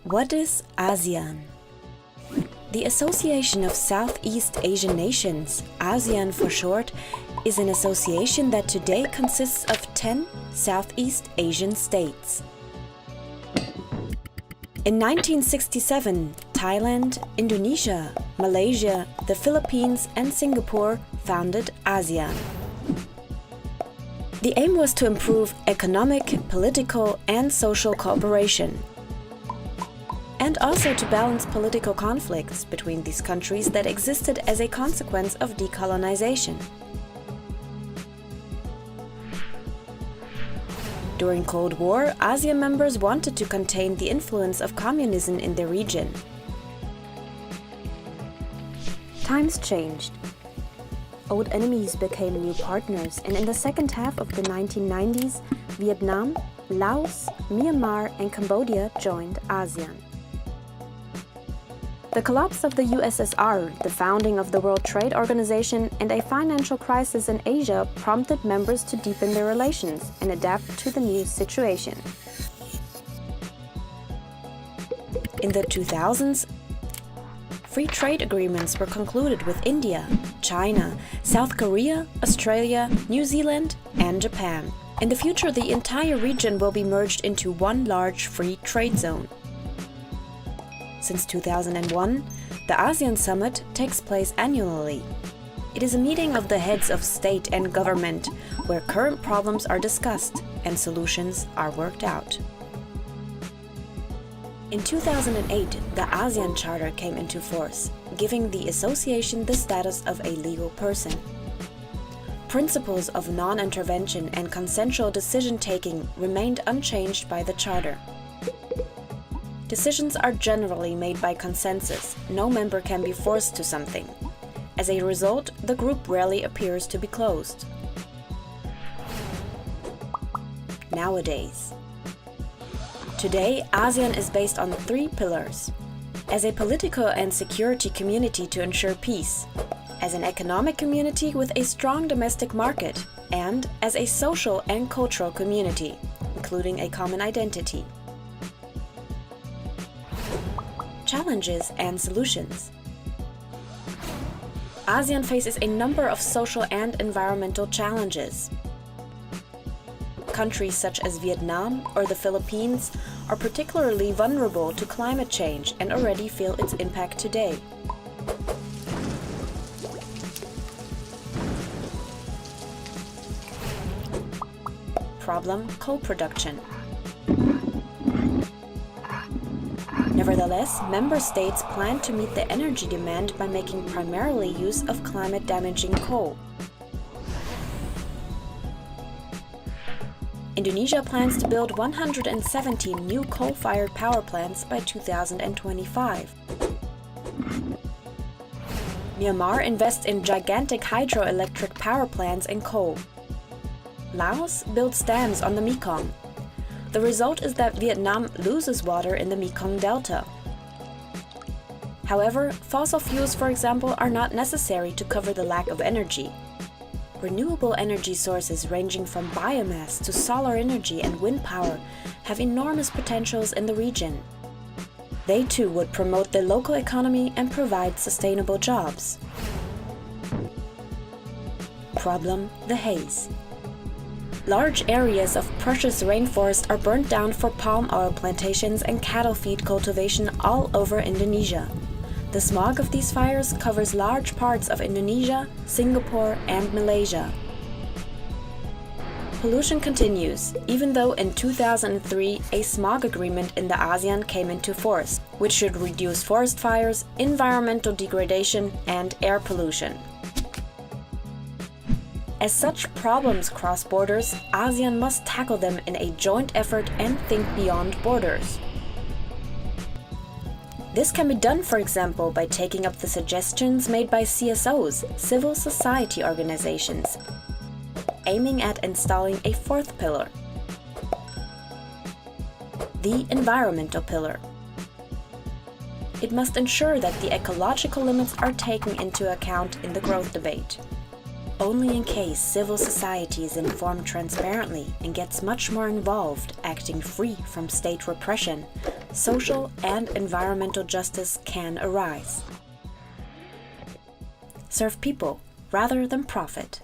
What is ASEAN? The Association of Southeast Asian Nations, ASEAN for short, is an association that today consists of 10 Southeast Asian states. In 1967, Thailand, Indonesia, Malaysia, the Philippines and Singapore founded ASEAN. The aim was to improve economic, political and social cooperation, and also to balance political conflicts between these countries that existed as a consequence of decolonization. During Cold War, ASEAN members wanted to contain the influence of communism in the region. Times changed. Old enemies became new partners, and in the second half of the 1990s, Vietnam, Laos, Myanmar and Cambodia joined ASEAN. The collapse of the USSR, the founding of the World Trade Organization, and a financial crisis in Asia prompted members to deepen their relations and adapt to the new situation. In the 2000s, free trade agreements were concluded with India, China, South Korea, Australia, New Zealand, and Japan. In the future, the entire region will be merged into one large free trade zone. Since 2001, the ASEAN Summit takes place annually. It is a meeting of the heads of state and government where current problems are discussed and solutions are worked out. In 2008, the ASEAN Charter came into force, giving the association the status of a legal person. Principles of non-intervention and consensual decision-taking remained unchanged by the Charter. Decisions are generally made by consensus. No member can be forced to something. As a result, the group rarely appears to be closed. Nowadays. Today, ASEAN is based on 3 pillars. As a political and security community to ensure peace, as an economic community with a strong domestic market, and as a social and cultural community, including a common identity. Challenges and solutions. ASEAN faces a number of social and environmental challenges. Countries such as Vietnam or the Philippines are particularly vulnerable to climate change and already feel its impact today. Problem: coal production. Nevertheless, member states plan to meet the energy demand by making primarily use of climate-damaging coal. Indonesia plans to build 117 new coal-fired power plants by 2025. Myanmar invests in gigantic hydroelectric power plants and coal. Laos builds dams on the Mekong. The result is that Vietnam loses water in the Mekong Delta. However, fossil fuels, for example, are not necessary to cover the lack of energy. Renewable energy sources ranging from biomass to solar energy and wind power have enormous potentials in the region. They too would promote the local economy and provide sustainable jobs. Problem: the haze. Large areas of precious rainforest are burnt down for palm oil plantations and cattle feed cultivation all over Indonesia. The smog of these fires covers large parts of Indonesia, Singapore, and Malaysia. Pollution continues, even though in 2003 a smog agreement in the ASEAN came into force, which should reduce forest fires, environmental degradation, and air pollution. As such problems cross borders, ASEAN must tackle them in a joint effort and think beyond borders. This can be done, for example, by taking up the suggestions made by CSOs, civil society organizations, aiming at installing a 4th pillar, the environmental pillar. It must ensure that the ecological limits are taken into account in the growth debate. Only in case civil society is informed transparently and gets much more involved, acting free from state repression, social and environmental justice can arise. Serve people rather than profit.